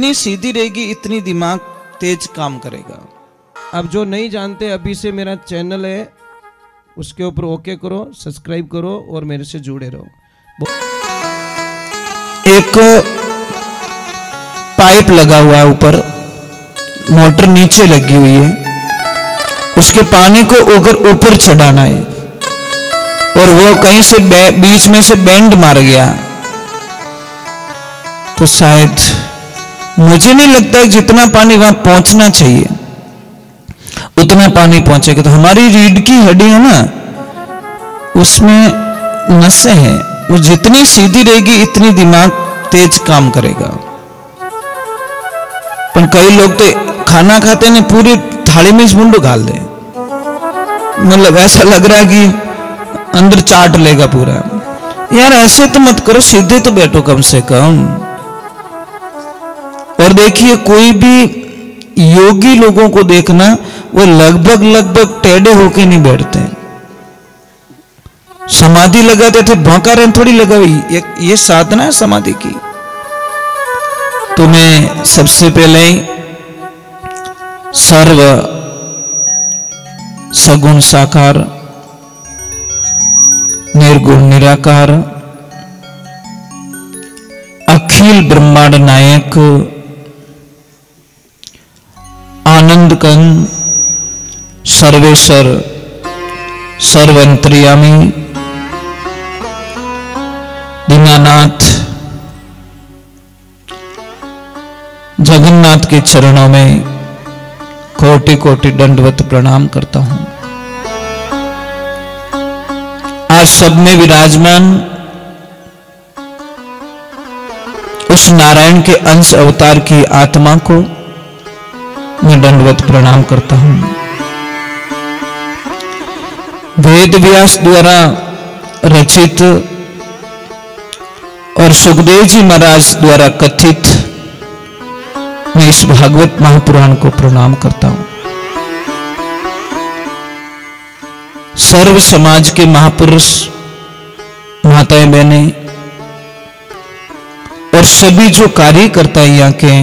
जितनी सीधी रहेगी इतनी दिमाग तेज काम करेगा। अब जो नहीं जानते, अभी से मेरा चैनल है, उसके ऊपर ओके करो, सब्सक्राइब करो और मेरे से जुड़े रहो। एक पाइप लगा हुआ है, ऊपर मोटर नीचे लगी हुई है, उसके पानी को अगर ऊपर चढ़ाना है और वो कहीं से बीच में से बेंड मार गया तो शायद, मुझे नहीं लगता है जितना पानी वहां पहुंचना चाहिए उतना पानी पहुंचेगा। तो हमारी रीढ़ की हड्डी है ना, उसमें नसें हैं, वो जितनी सीधी रहेगी इतनी दिमाग तेज काम करेगा। पर कई लोग तो खाना खाते हैं पूरी थाली में मुंडो घाल दे, मतलब ऐसा लग रहा है कि अंदर चाट लेगा पूरा। यार ऐसे तो मत करो, सीधे तो बैठो कम से कम। और देखिए कोई भी योगी लोगों को देखना, वो लगभग टेढ़े होके नहीं बैठते। समाधि लगाते थे भौंका रहे थोड़ी लगा हुई, ये साधना है समाधि की। तो मैं सबसे पहले सर्व सगुण साकार निर्गुण निराकार अखिल ब्रह्मांड नायक आनंद कंद सर्वेश्वर सर्वंतर्यामी दीनानाथ जगन्नाथ के चरणों में कोटि कोटि दंडवत प्रणाम करता हूं। आज सब में विराजमान उस नारायण के अंश अवतार की आत्मा को मैं दंडवत प्रणाम करता हूं। वेद व्यास द्वारा रचित और सुखदेव जी महाराज द्वारा कथित मैं इस भागवत महापुराण को प्रणाम करता हूं। सर्व समाज के महापुरुष माताएं बहनें और सभी जो कार्यकर्ता यहाँ के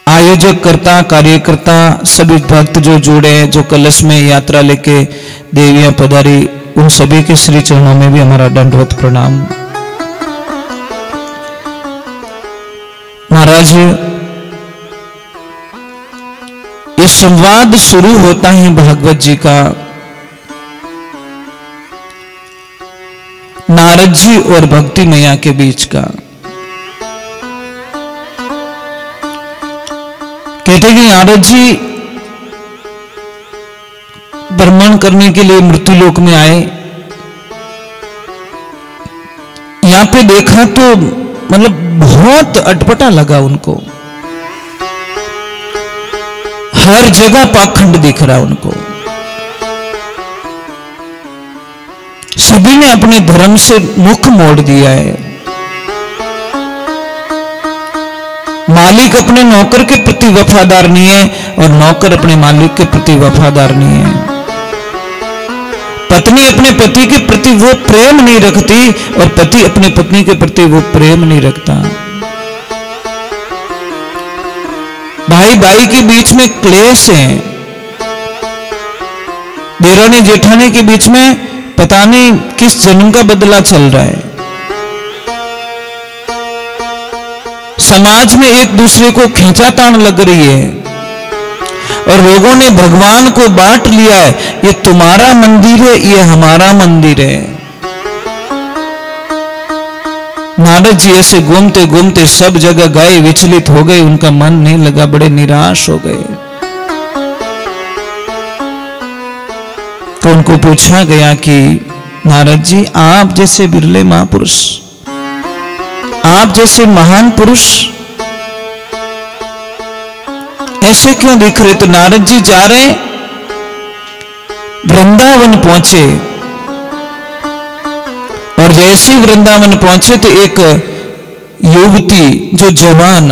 आयोजक करता कार्यकर्ता सभी भक्त जो जुड़े, जो कलश में यात्रा लेके देवियां पधारी, उन सभी के श्री चरणों में भी हमारा दंडवत प्रणाम। महाराज ये संवाद शुरू होता है भागवत जी का नारद जी और भक्ति मैया के बीच का। कहते कि नारद जी भ्रमण करने के लिए मृत्युलोक में आए, यहां पे देखा तो मतलब बहुत अटपटा लगा उनको, हर जगह पाखंड दिख रहा उनको। सभी ने अपने धर्म से मुख मोड़ दिया है। मालिक अपने नौकर के प्रति वफादार नहीं है और नौकर अपने मालिक के प्रति वफादार नहीं है। पत्नी अपने पति के प्रति वो प्रेम नहीं रखती और पति अपने पत्नी के प्रति वो प्रेम नहीं रखता। भाई भाई के बीच में क्लेश है, देरानी जेठानी के बीच में पता नहीं किस जन्म का बदला चल रहा है। समाज में एक दूसरे को खींचातान लग रही है और लोगों ने भगवान को बांट लिया है, ये तुम्हारा मंदिर है, ये हमारा मंदिर है। नारद जी ऐसे घूमते घूमते सब जगह गए, विचलित हो गए, उनका मन नहीं लगा, बड़े निराश हो गए। तो उनको पूछा गया कि नारद जी आप जैसे बिरले महापुरुष, आप जैसे महान पुरुष ऐसे क्यों दिख रहे? तो नारद जी जा रहे, वृंदावन पहुंचे और जैसे वृंदावन पहुंचे तो एक युवती जो जवान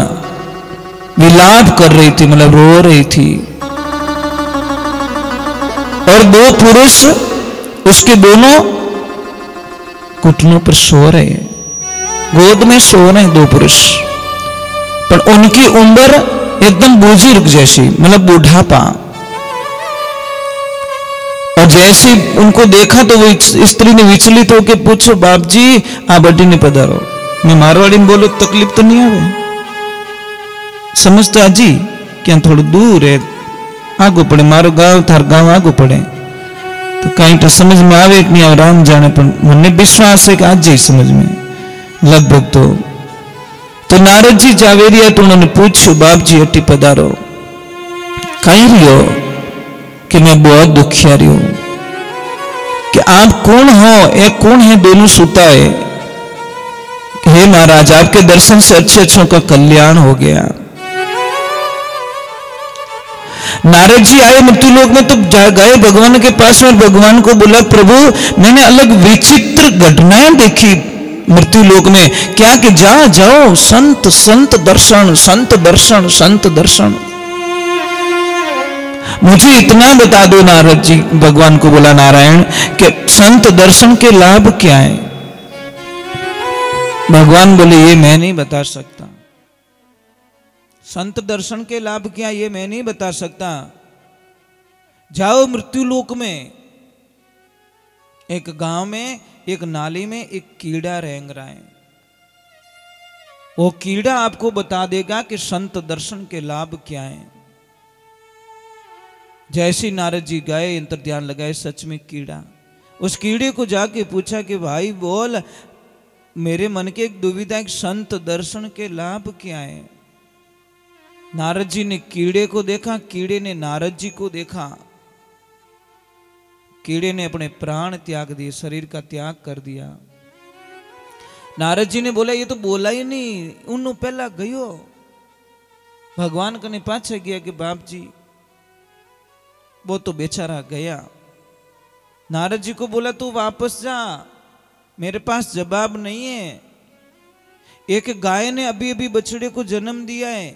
विलाप कर रही थी, मतलब रो रही थी, और दो पुरुष उसके दोनों घुटनों पर सो रहे हैं, गोद में सो रहे हैं दो पुरुष। पर उनकी उम्र एकदम बुजुर्ग जैसी, मतलब बुढ़ापा। और जैसे उनको देखा तो वो स्त्री ने विचलित होकर पूछो, बाप जी आप अड्डी ने पधारो। मैं मारवाड़ी में बोलो तकलीफ तो नहीं आवे, समझते आजी क्या थोड़ा दूर है, आगो पड़े, मारो गांव थार गांव आगो पड़े, तो कहीं तो समझ में आवे कि नहीं आवे राम जाने, पर मन विश्वास है कि आज ही समझ में लगभग। तो नारद जी जावेरिया तो उन्होंने पूछो, बाप जी अट्टी पधारो। कहीं रियो कि मैं बहुत दुखिया रही हूं, कि आप कौन हो, एक कौन है, दोनों सुता है। हे महाराज आपके दर्शन से अच्छे अच्छों का कल्याण हो गया। नारद जी आए मृत्यु लोक में तो गए भगवान के पास और भगवान को बोला, प्रभु मैंने अलग विचित्र घटनाएं देखी मृत्यु लोक में, क्या कि जा जाओ संत संत दर्शन, संत दर्शन, संत दर्शन, मुझे इतना बता दो। नारद जी भगवान को बोला नारायण कि संत दर्शन के लाभ क्या है। भगवान बोले ये मैं नहीं बता सकता, संत दर्शन के लाभ क्या ये मैं नहीं बता सकता। जाओ मृत्यु लोक में, एक गांव में एक नाली में एक कीड़ा रेंग रहा है, वो कीड़ा आपको बता देगा कि संत दर्शन के लाभ क्या है। जैसे नारद जी गए, इंतर ध्यान लगाए, सच में कीड़ा, उस कीड़े को जाके पूछा कि भाई बोल, मेरे मन के एक दुविधा है, संत दर्शन के लाभ क्या है। नारद जी ने कीड़े को देखा, कीड़े ने नारद जी को देखा, कीड़े ने अपने प्राण त्याग दिए, शरीर का त्याग कर दिया। नारद जी ने बोला ये तो बोला ही नहीं, उन्होंने पहला गयो। भगवान कने पाछे गया कि बाप जी वो तो बेचारा गया। नारद जी को बोला तू वापस जा, मेरे पास जवाब नहीं है। एक गाय ने अभी अभी बछड़े को जन्म दिया है,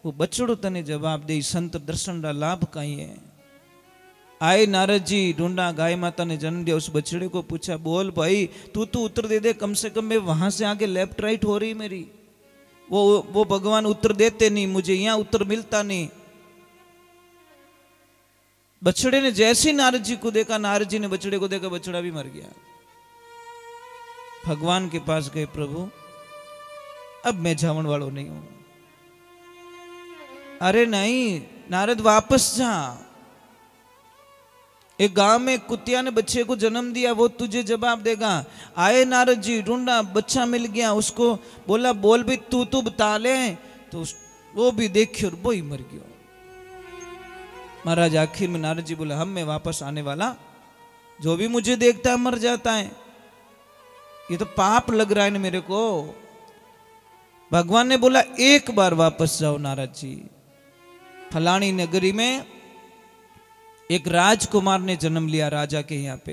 वो बछड़ो तने जवाब दे, संत दर्शन का लाभ कहीं है। आए नारद जी, ढूंढा, गाय माता ने जन्म दिया, उस बछड़े को पूछा, बोल भाई तू उत्तर दे दे, कम से कम मैं वहां से आगे लेफ्ट राइट हो रही मेरी। वो भगवान उत्तर देते नहीं, मुझे यहां उत्तर मिलता नहीं। बछड़े ने जैसे नारद जी को देखा, नारद जी ने बछड़े को देखा, बछड़ा भी मर गया। भगवान के पास गए, प्रभु अब मैं जावन वालों नहीं हूं। अरे नहीं नारद वापस जा, एक गांव में कुतिया ने बच्चे को जन्म दिया, वो तुझे जवाब देगा। आए नारद जी, ढूंढा, बच्चा मिल गया, उसको बोला बोल भी तू बता ले, तो वो भी देखियो वो ही मर गया। महाराज आखिर में नारद जी बोला, हम मैं वापस आने वाला, जो भी मुझे देखता है मर जाता है, ये तो पाप लग रहा है ना मेरे को। भगवान ने बोला एक बार वापस जाओ नारद जी, फलानी नगरी में एक राजकुमार ने जन्म लिया राजा के यहां पे,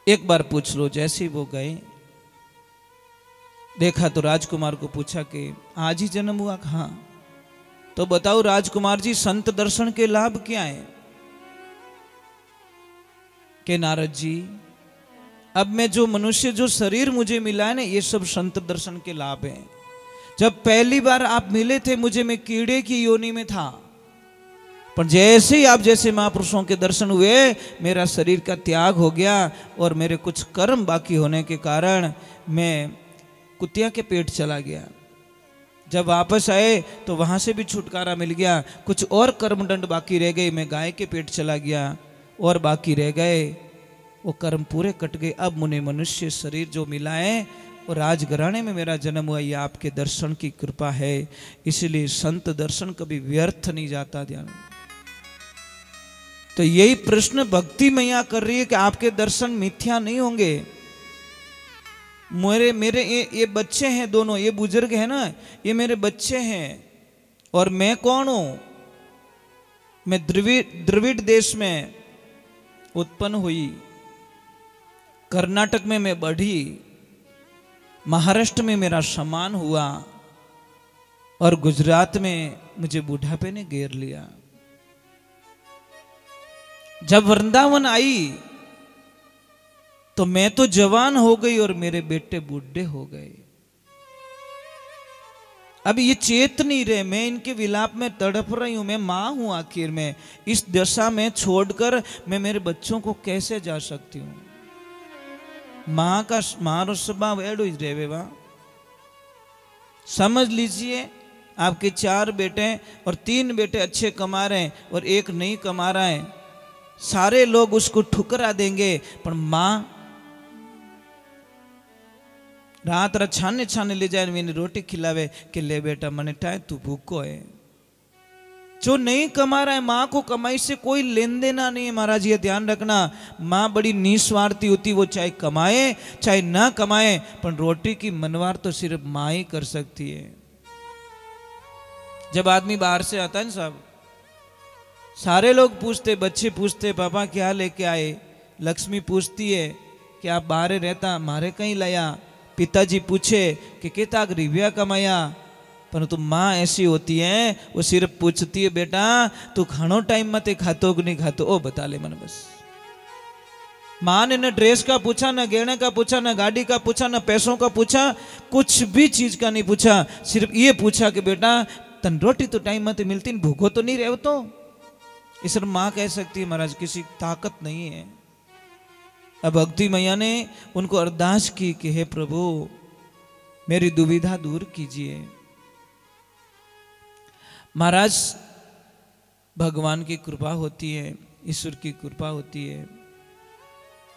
एक बार पूछ लो। जैसे ही वो गए, देखा तो राजकुमार को पूछा कि आज ही जन्म हुआ? हाँ। तो बताओ राजकुमार जी, संत दर्शन के लाभ क्या है? के नारद जी, अब मैं जो मनुष्य, जो शरीर मुझे मिला है ना, ये सब संत दर्शन के लाभ हैं। जब पहली बार आप मिले थे मुझे, मैं कीड़े की योनि में था, पर जैसे ही आप जैसे महापुरुषों के दर्शन हुए, मेरा शरीर का त्याग हो गया और मेरे कुछ कर्म बाकी होने के कारण मैं कुतिया के पेट चला गया। जब वापस आए तो वहां से भी छुटकारा मिल गया, कुछ और कर्मदंड बाकी रह गए, मैं गाय के पेट चला गया और बाकी रह गए, वो कर्म पूरे कट गए। अब मुझे मनुष्य शरीर जो मिला है, और राजघराने में मेरा जन्म हुआ, ये आपके दर्शन की कृपा है। इसलिए संत दर्शन कभी व्यर्थ नहीं जाता। ध्यान, तो यही प्रश्न भक्ति मैया कर रही है कि आपके दर्शन मिथ्या नहीं होंगे। मेरे ये बच्चे हैं दोनों, ये बुजुर्ग है ना, ये मेरे बच्चे हैं। और मैं कौन हूं? मैं द्रविड़ देश में उत्पन्न हुई, कर्नाटक में मैं बढ़ी, महाराष्ट्र में मेरा सम्मान हुआ, और गुजरात में मुझे बुढ़ापे ने घेर लिया। जब वृंदावन आई तो मैं तो जवान हो गई और मेरे बेटे बूढ़े हो गए। अब ये चेत नहीं रहे, मैं इनके विलाप में तड़प रही हूं, मैं माँ हूं आखिर में, इस दशा में छोड़कर मैं मेरे बच्चों को कैसे जा सकती हूं। माँ का मारो स्वभाव एडो ही रहे वहां। समझ लीजिए आपके 4 बेटे और 3 बेटे अच्छे कमा रहे हैं और एक नहीं कमा रहा है, सारे लोग उसको ठुकरा देंगे, पर माँ रात रात छाने छाने ले जाए, मैंने रोटी खिलावे कि ले बेटा मने टाइम तू भूखो है। जो नहीं कमा रहा है, माँ को कमाई से कोई लेन देना नहीं है महाराज, ये ध्यान रखना। माँ बड़ी निस्वार्थी होती, वो चाहे कमाए चाहे ना कमाए, पर रोटी की मनवार तो सिर्फ माँ ही कर सकती है। जब आदमी बाहर से आता है ना साहब, सारे लोग पूछते, बच्चे पूछते पापा क्या लेके आए, लक्ष्मी पूछती है कि आप बाहर रहता मारे कहीं लाया, पिताजी पूछे कि कितना रिव्या कमाया, परंतु माँ ऐसी होती है वो सिर्फ पूछती है बेटा तू खानो टाइम मत खातो कि नहीं खातो, ओ बता ले मन बस। माँ ने न ड्रेस का पूछा, न गहने का पूछा, न गाड़ी का पूछा, न पैसों का पूछा, कुछ भी चीज का नहीं पूछा, सिर्फ ये पूछा कि बेटा तन रोटी तो टाइम मत मिलती, भूखो तो नहीं रहे तो। इस माँ कह सकती है महाराज, किसी ताकत नहीं है। अब भक्ति मैया ने उनको अरदास की कि हे प्रभु मेरी दुविधा दूर कीजिए। महाराज भगवान की कृपा होती है, ईश्वर की कृपा होती है।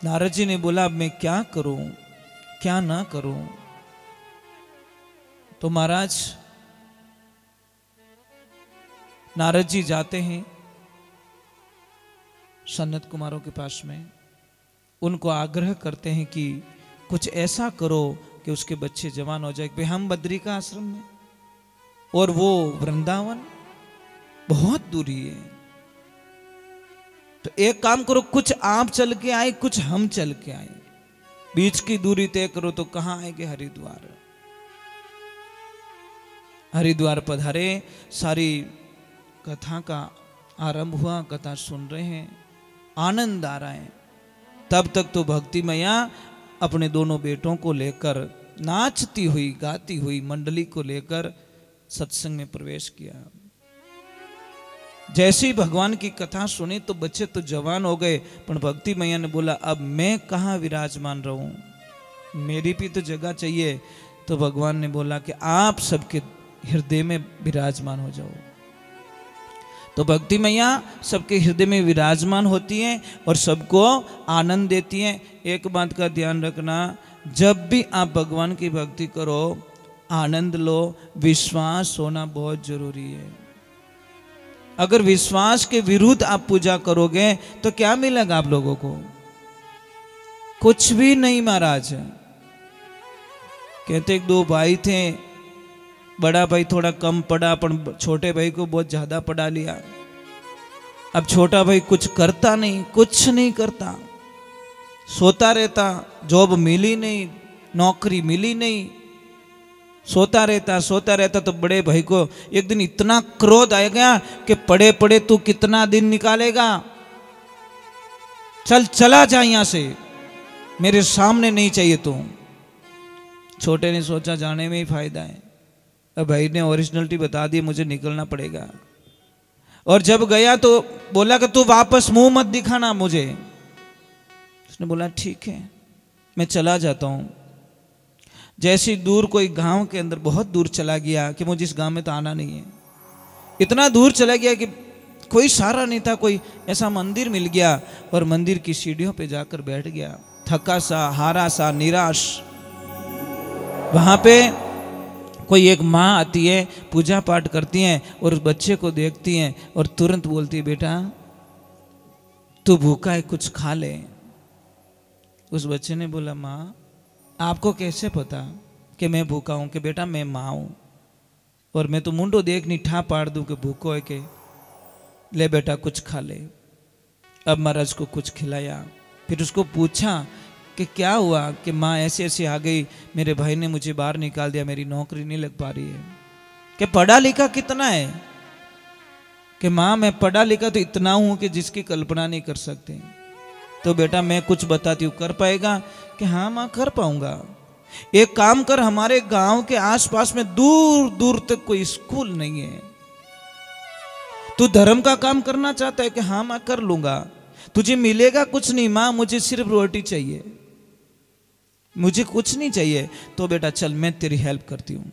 नारद जी ने बोला अब मैं क्या करूं क्या ना करूं। तो महाराज नारद जी जाते हैं सनत कुमारों के पास में, उनको आग्रह करते हैं कि कुछ ऐसा करो कि उसके बच्चे जवान हो जाए। भाई हम बद्री का आश्रम में और वो वृंदावन बहुत दूरी है, तो एक काम करो, कुछ आप चल के आए कुछ हम चल के आए, बीच की दूरी तय करो। तो कहाँ आएंगे? हरिद्वार। हरिद्वार पधारे, सारी कथा का आरंभ हुआ, कथा सुन रहे हैं, आनंद आ रहा है। तब तक तो भक्ति मैया अपने दोनों बेटों को लेकर नाचती हुई गाती हुई मंडली को लेकर सत्संग में प्रवेश किया। जैसे ही भगवान की कथा सुनी तो बच्चे तो जवान हो गए, पर भक्ति मैया ने बोला अब मैं कहाँ विराजमान रहूं, मेरी भी तो जगह चाहिए। तो भगवान ने बोला कि आप सबके हृदय में विराजमान हो जाओ। तो भक्ति मैया सबके हृदय में विराजमान होती हैं और सबको आनंद देती हैं। एक बात का ध्यान रखना, जब भी आप भगवान की भक्ति करो आनंद लो, विश्वास होना बहुत जरूरी है। अगर विश्वास के विरुद्ध आप पूजा करोगे तो क्या मिलेगा आप लोगों को? कुछ भी नहीं महाराज। कहते एक 2 भाई थे, बड़ा भाई थोड़ा कम पढ़ा पर छोटे भाई को बहुत ज्यादा पढ़ा लिया। अब छोटा भाई कुछ करता नहीं, कुछ नहीं करता, सोता रहता, जॉब मिली नहीं, नौकरी मिली नहीं, सोता रहता। तो बड़े भाई को एक दिन इतना क्रोध आ गया कि पढ़े पढ़े तू कितना दिन निकालेगा, चल चला जा यहां से, मेरे सामने नहीं चाहिए तू। छोटे ने सोचा जाने में ही फायदा है। अब भाई ने ओरिजिनलिटी बता दी, मुझे निकलना पड़ेगा। और जब गया तो बोला कि तू वापस मुंह मत दिखाना मुझे। उसने बोला ठीक है मैं चला जाता हूं। जैसी दूर कोई गांव के अंदर बहुत दूर चला गया कि मुझे इस गांव में तो आना नहीं है, इतना दूर चला गया कि कोई सहारा नहीं था, कोई ऐसा मंदिर मिल गया और मंदिर की सीढ़ियों पे जाकर बैठ गया, थका सा, हारा सा, निराश। वहां पे कोई एक माँ आती है, पूजा पाठ करती हैं और उस बच्चे को देखती हैं और तुरंत बोलती है बेटा तू भूखा है कुछ खा ले। उस बच्चे ने बोला माँ आपको कैसे पता कि मैं भूखा हूं? कि बेटा मैं माँ हूं और मैं तो मुंडो देख नहीं ठा पाड़ दूं कि भूखो है के, ले बेटा कुछ खा ले। अब महाराज को कुछ खिलाया, फिर उसको पूछा कि क्या हुआ, कि माँ ऐसे ऐसे आ गई, मेरे भाई ने मुझे बाहर निकाल दिया, मेरी नौकरी नहीं लग पा रही है। कि पढ़ा लिखा कितना है? कि माँ मैं पढ़ा लिखा तो इतना हूं कि जिसकी कल्पना नहीं कर सकते। तो बेटा मैं कुछ बताती हूँ, कर पाएगा? कि हाँ माँ कर पाऊंगा। एक काम कर, हमारे गांव के आसपास में दूर दूर तक कोई स्कूल नहीं है। तू धर्म का काम करना चाहता है कि हाँ मैं कर लूंगा, तुझे मिलेगा कुछ नहीं। मां मुझे सिर्फ रोटी चाहिए, मुझे कुछ नहीं चाहिए। तो बेटा चल मैं तेरी हेल्प करती हूँ।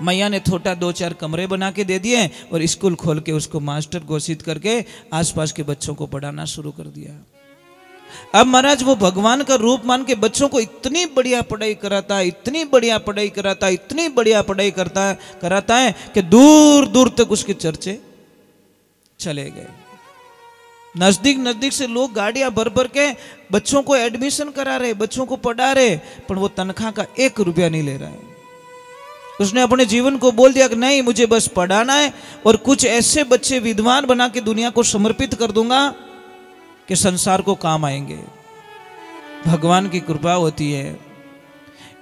मैया ने छोटा 2-4 कमरे बना के दे दिए और स्कूल खोल के उसको मास्टर घोषित करके आसपास के बच्चों को पढ़ाना शुरू कर दिया। अब महाराज वो भगवान का रूप मान के बच्चों को इतनी बढ़िया पढ़ाई कराता है, इतनी बढ़िया पढ़ाई कराता है, इतनी बढ़िया पढ़ाई कराता है कि दूर दूर तक उसके चर्चे चले गए। नजदीक नजदीक से लोग गाड़ियां भर भर के बच्चों को एडमिशन करा रहे, बच्चों को पढ़ा रहे, पर वो तनख्वाह का 1 रुपया नहीं ले रहा है। उसने अपने जीवन को बोल दिया कि नहीं, मुझे बस पढ़ाना है और कुछ ऐसे बच्चे विद्वान बना के दुनिया को समर्पित कर दूंगा कि संसार को काम आएंगे। भगवान की कृपा होती है।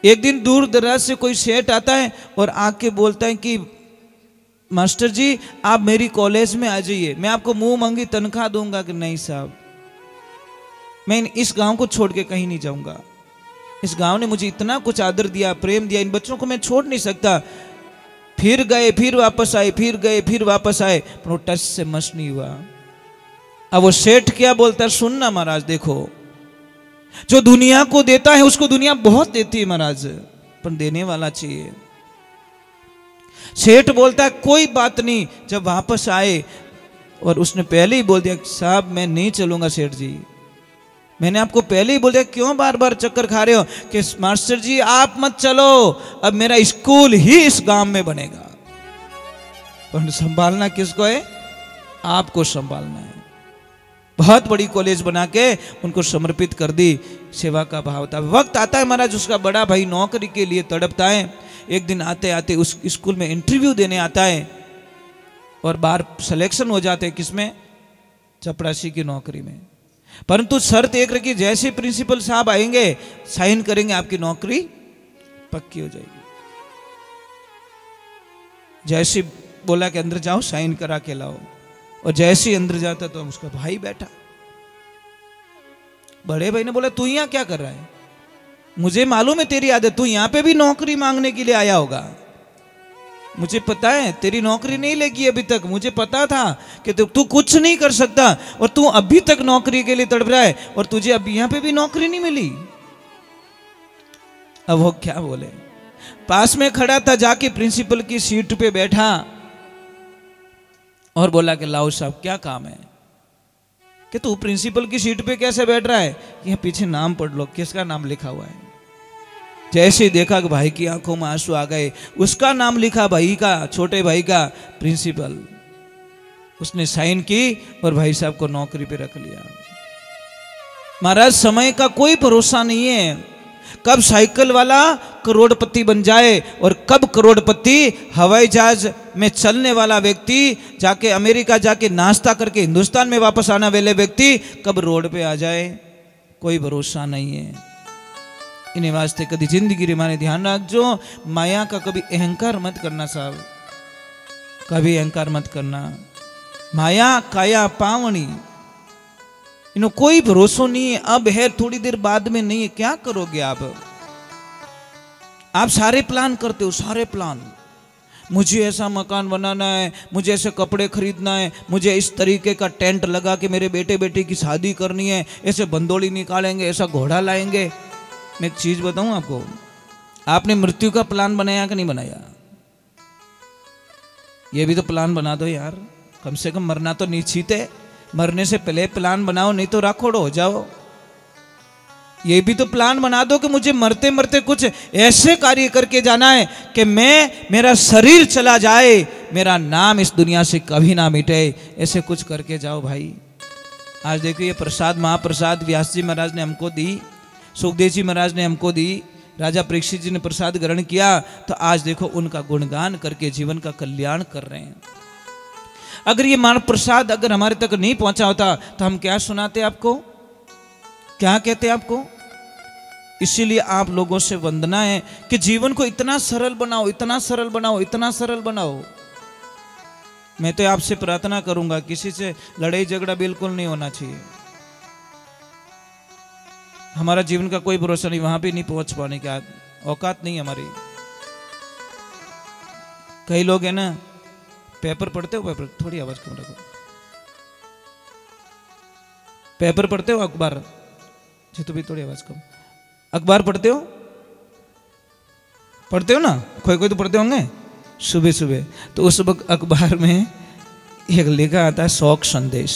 एक दिन दूर दराज से कोई सेठ आता है और आके बोलता है कि मास्टर जी आप मेरी कॉलेज में आ जाइए, मैं आपको मुंह मांगी तनख्वाह दूंगा। कि नहीं साहब, मैं इस गांव को छोड़ के कहीं नहीं जाऊंगा। इस गांव ने मुझे इतना कुछ आदर दिया, प्रेम दिया, इन बच्चों को मैं छोड़ नहीं सकता। फिर गए, फिर वापस आए, फिर गए, फिर वापस आए, पर वो टच से मस नहीं हुआ। अब वो सेठ क्या बोलता है, सुनना महाराज, देखो जो दुनिया को देता है उसको दुनिया बहुत देती है महाराज, पर देने वाला चाहिए। सेठ बोलता है कोई बात नहीं। जब वापस आए और उसने पहले ही बोल दिया साहब मैं नहीं चलूंगा सेठ जी, मैंने आपको पहले ही बोल दिया, क्यों बार बार चक्कर खा रहे हो? कि मास्टर जी आप मत चलो, अब मेरा स्कूल ही इस गांव में बनेगा। पर संभालना किसको है? आपको संभालना है। बहुत बड़ी कॉलेज बना के उनको समर्पित कर दी। सेवा का भाव था। वक्त आता है महाराज उसका बड़ा भाई नौकरी के लिए तड़पता है। एक दिन आते आते उस स्कूल में इंटरव्यू देने आता है और बाहर सिलेक्शन हो जाते हैं, किसमें? चपरासी की नौकरी में। परंतु शर्त एक रखी, जैसे प्रिंसिपल साहब आएंगे साइन करेंगे आपकी नौकरी पक्की हो जाएगी। जैसे बोला कि अंदर जाओ साइन करा के लाओ, और जैसे ही अंदर जाता तो उसका भाई बैठा। बड़े भाई ने बोला तू यहाँ क्या कर रहा है? मुझे मालूम है तेरी आदत, तू यहाँ पे भी नौकरी मांगने के लिए आया होगा। मुझे पता है तेरी नौकरी नहीं लगी अभी तक, मुझे पता था कि तू कुछ नहीं कर सकता और तू अभी तक नौकरी के लिए तड़प रहा है और तुझे अभी यहाँ पे भी नौकरी नहीं मिली। अब वो क्या बोले? पास में खड़ा था, जाके प्रिंसिपल की सीट पे बैठा और बोला कि लाओ साहब क्या काम है? कि तू प्रिंसिपल की सीट पे कैसे बैठ रहा है? यहाँ पीछे नाम पढ़ लो, किसका नाम लिखा हुआ है। जैसे देखा कि भाई की आंखों में आंसू आ गए, उसका नाम लिखा, भाई का, छोटे भाई का, प्रिंसिपल। उसने साइन की और भाई साहब को नौकरी पे रख लिया। महाराज समय का कोई भरोसा नहीं है, कब साइकिल वाला करोड़पति बन जाए और कब करोड़पति हवाई जहाज में चलने वाला व्यक्ति जाके अमेरिका जाके नाश्ता करके हिंदुस्तान में वापस आने वाले व्यक्ति कब रोड पे आ जाए, कोई भरोसा नहीं है। इन्हें वास्ते कभी जिंदगी रे माने ध्यान रखजो, माया का कभी अहंकार मत करना साहब, कभी अहंकार मत करना। माया काया पावनी, इन्हों कोई भरोसा नहीं है। अब है, थोड़ी देर बाद में नहीं है, क्या करोगे आप सारे प्लान करते हो, सारे प्लान। मुझे ऐसा मकान बनाना है, मुझे ऐसे कपड़े खरीदना है, मुझे इस तरीके का टेंट लगा के मेरे बेटे बेटी की शादी करनी है, ऐसे बंदोली निकालेंगे, ऐसा घोड़ा लाएंगे। मैं एक चीज बताऊं आपको, आपने मृत्यु का प्लान बनाया कि नहीं बनाया? ये भी तो प्लान बना दो यार, कम से कम मरना तो निश्चित है, मरने से पहले प्लान बनाओ, नहीं तो राखोड़ हो जाओ। ये भी तो प्लान बना दो कि मुझे मरते मरते कुछ ऐसे कार्य करके जाना है कि मेरा शरीर चला जाए, मेरा नाम इस दुनिया से कभी ना मिटे, ऐसे कुछ करके जाओ भाई। आज देखो ये प्रसाद, महाप्रसाद व्यास जी महाराज ने हमको दी, सुखदेव जी महाराज ने हमको दी, राजा परीक्षित जी ने प्रसाद ग्रहण किया, तो आज देखो उनका गुणगान करके जीवन का कल्याण कर रहे हैं। अगर ये महाप्रसाद अगर हमारे तक नहीं पहुंचा होता तो हम क्या सुनाते आपको, क्या कहते आपको? इसीलिए आप लोगों से वंदना है कि जीवन को इतना सरल बनाओ, इतना सरल बनाओ, इतना सरल बनाओ। मैं तो आपसे प्रार्थना करूंगा, किसी से लड़ाई झगड़ा बिल्कुल नहीं होना चाहिए। हमारा जीवन का कोई भरोसा नहीं, वहां भी नहीं पहुंच पाने की औकात नहीं हमारी। कई लोग है ना, पेपर पढ़ते हो, पेपर थोड़ी आवाज कम रखो, पेपर पढ़ते हो, अखबार जी तो भी थोड़ी आवाज कम, अखबार पढ़ते हो, पढ़ते हो ना, कोई कोई तो पढ़ते होंगे सुबह सुबह। तो उस वक्त अखबार में एक लिखा आता है शौक संदेश,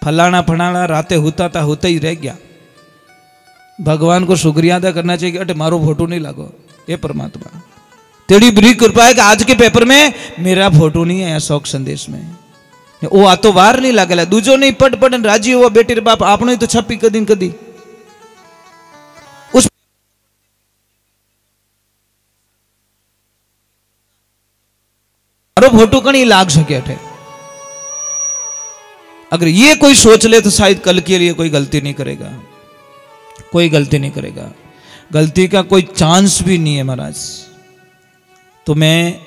फलाना फलाना राते होता था, होता ही रह गया। भगवान को शुक्रिया अदा करना चाहिए कि अटे मारो फोटो नहीं लागो। ये परमात्मा तेरी बड़ी कृपा है कि आज के पेपर में मेरा फोटो नहीं है शौक संदेश में। वो आ तो वार नहीं लागेला, दूजो नहीं पट पट राजी हुआ बेटी रे बाप, आपने तो छपी कदी न कदी। उस मारो फोटो कहीं लाग सके अठे। अगर ये कोई सोच ले तो शायद कल के लिए कोई गलती नहीं करेगा, कोई गलती नहीं करेगा, गलती का कोई चांस भी नहीं है महाराज। तो मैं